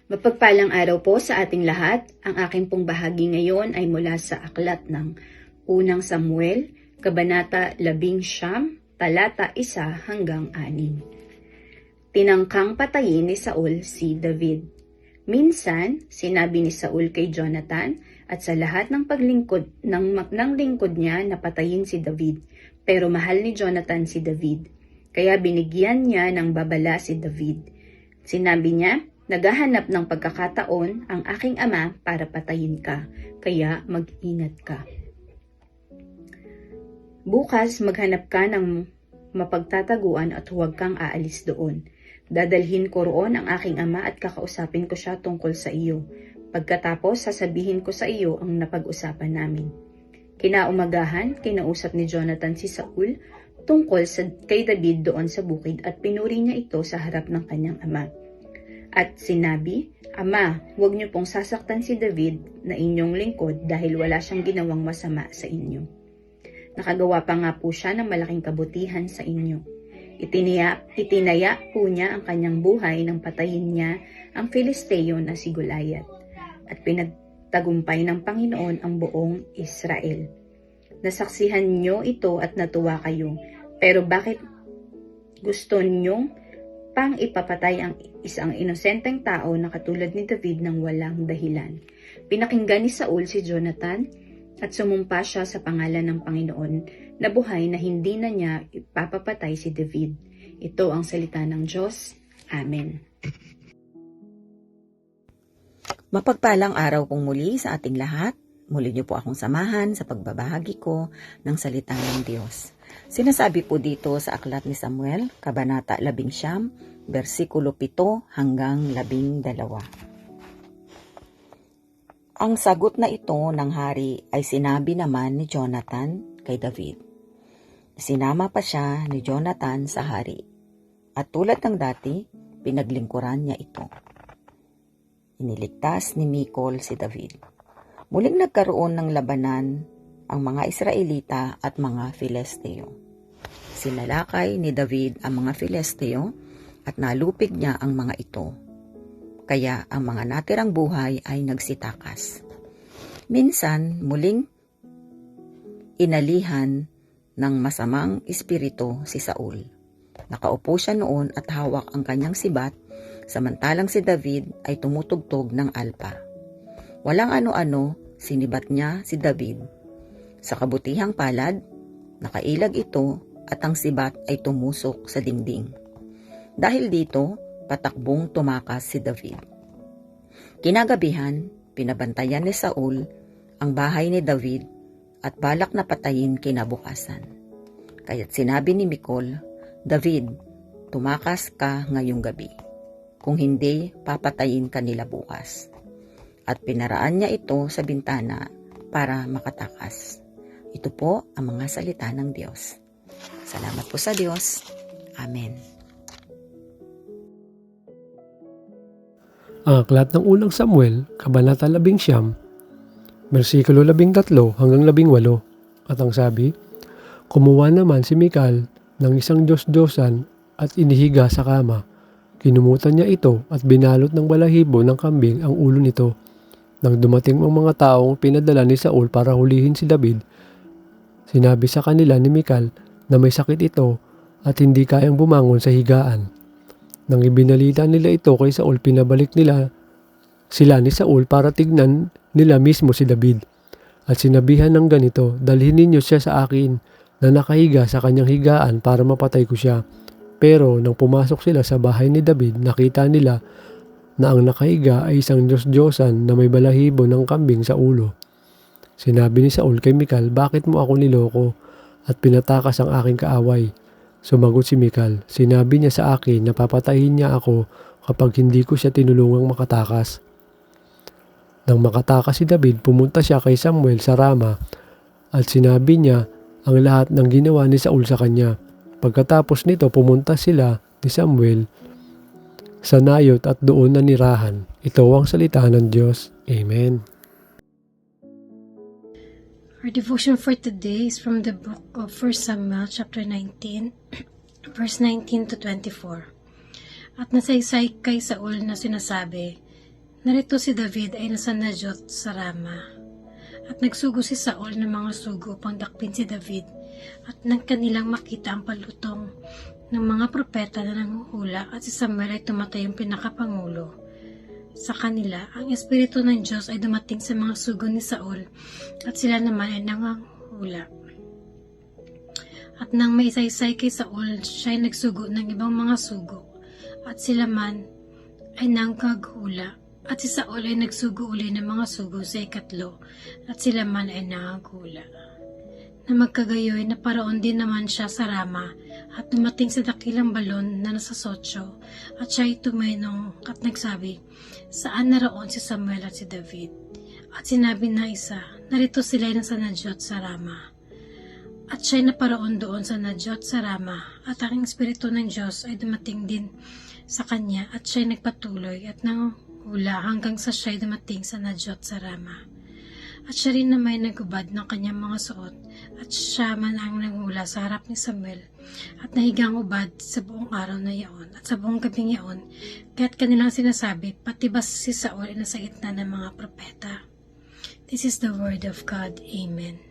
Mapagpalang araw po sa ating lahat. Ang aking pong bahagi ngayon ay mula sa aklat ng Unang Samuel, Kabanata 11, talata 1 hanggang 6. Tinangkang patayin ni Saul si David. Minsan, sinabi ni Saul kay Jonathan at sa lahat ng paglingkod ng lingkod niya na patayin si David. Pero mahal ni Jonathan si David. Kaya binigyan niya ng babala si David. Sinabi niya, naghahanap ng pagkakataon ang aking ama para patayin ka, kaya mag-ingat ka. Bukas maghanap ka ng mapagtataguan at huwag kang aalis doon. Dadalhin ko roon ang aking ama at kakausapin ko siya tungkol sa iyo. Pagkatapos sasabihin ko sa iyo ang napag-usapan namin. Kinaumagahan, kinausap ni Jonathan si Saul tungkol kay David doon sa bukid at pinuri niya ito sa harap ng kanyang ama. At sinabi, Ama, huwag niyo pong sasaktan si David na inyong lingkod dahil wala siyang ginawang masama sa inyo. Nakagawa pa nga po siya ng malaking kabutihan sa inyo. Itinaya po niya ang kanyang buhay nang patayin niya ang Filisteo na si Goliath at pinagtagumpay ng Panginoon ang buong Israel. Nasaksihan niyo ito at natuwa kayo, pero bakit gusto niyong pang ipapatay ang isang inosenteng tao na katulad ni David ng walang dahilan? Pinakinggan ni Saul si Jonathan at sumumpa siya sa pangalan ng Panginoon na buhay na hindi na niya ipapapatay si David. Ito ang salita ng Diyos. Amen. Mapagpalang araw pong muli sa ating lahat. Muli niyo po akong samahan sa pagbabahagi ko ng salita ng Diyos. Sinasabi po dito sa aklat ni Samuel, Kabanata 11, versikulo 7 hanggang 12. Ang sagot na ito ng hari ay sinabi naman ni Jonathan kay David. Sinama pa siya ni Jonathan sa hari. At tulad ng dati, pinaglingkuran niya ito. Iniligtas ni Michal si David. Muling nagkaroon ng labanan ang mga Israelita at mga Filisteo. Sinalakay ni David ang mga Filisteo at nalupig niya ang mga ito. Kaya ang mga natirang buhay ay nagsitakas. Minsan muling inalihan ng masamang espiritu si Saul. Nakaupo siya noon at hawak ang kanyang sibat, samantalang si David ay tumutugtog ng alpa. Walang ano-ano, sinibat niya si David. Sa kabutihang palad, nakailag ito at ang sibat ay tumusok sa dingding. Dahil dito, patakbong tumakas si David. Kinagabihan, pinabantayan ni Saul ang bahay ni David at balak na patayin kinabukasan. Kaya't sinabi ni Michal, David, tumakas ka ngayong gabi. Kung hindi, papatayin ka nila bukas. At pinaraan niya ito sa bintana para makatakas. Ito po ang mga salita ng Diyos. Salamat po sa Diyos. Amen. Ang aklat ng Unang Samuel, Kabanata 11, versikulo 13 hanggang 18. At ang sabi, kumuha naman si Michal ng isang Diyos-Diyosan at inihiga sa kama. Kinumutan niya ito at binalot ng balahibo ng kambing ang ulo nito. Nang dumating ang mga taong pinadala ni Saul para hulihin si David, sinabi sa kanila ni Michal na may sakit ito at hindi kayang bumangon sa higaan. Nang ibinalita nila ito kay Saul, pinabalik sila ni Saul para tignan nila mismo si David. At sinabihan ng ganito, dalhin ninyo siya sa akin na nakahiga sa kanyang higaan para mapatay ko siya. Pero nang pumasok sila sa bahay ni David, nakita nila na ang nakahiga ay isang Diyos-Diyosan na may balahibo ng kambing sa ulo. Sinabi ni Saul kay Michal, bakit mo ako niloko at pinatakas ang aking kaaway? Sumagot si Michal, sinabi niya sa akin na papatayin niya ako kapag hindi ko siya tinulungang makatakas. Nang makatakas si David, pumunta siya kay Samuel sa Rama at sinabi niya ang lahat ng ginawa ni Saul sa kanya. Pagkatapos nito, pumunta sila ni Samuel sa Nayot at doon nanirahan. Ito ang salita ng Diyos. Amen. Our devotion for today is from the book of 1 Samuel chapter 19, verse 19 to 24. At nasaysay kay Saul na sinasabi, Narito si David ay nasa Najot sa Rama. At nagsugo si Saul ng mga sugo upang dakpin si David. At nang kanilang makita ang palutong ng mga propeta na nanguhula at si Samuel ay tumatay yung pinakapangulo. Sa kanila, ang Espiritu ng Diyos ay dumating sa mga sugo ni Saul at sila naman ay nanguhula. At nang maisaysay kay Saul, siya ay nagsugo ng ibang mga sugo at sila man ay nangaghula. At si Saul ay nagsugo uli ng mga sugo sa ikatlo at sila man ay nangaghula. Na magkagayoy na paraon din naman siya sa Rama at dumating sa dakilang balon na nasa Sotyo at siya ay tumainong at nagsabi, saan naroon si Samuel at si David? At sinabi na isa, narito sila na sa Najot sa Rama. At siya ay naparoon doon sa Najot sa Rama at ang Espiritu ng Diyos ay dumating din sa kanya at siya ay nagpatuloy at nanghula hanggang sa siya ay dumating sa Najot sa Rama. At siya rin na may nagubad ng kanyang mga suot at siya man ang nanghula sa harap ni Samuel at nahigang ubad sa buong araw na yaon at sa buong gabing yaon kaya't kanilang sinasabi pati ba si Saul ay nasa gitna ng mga propeta. This is the word of God. Amen.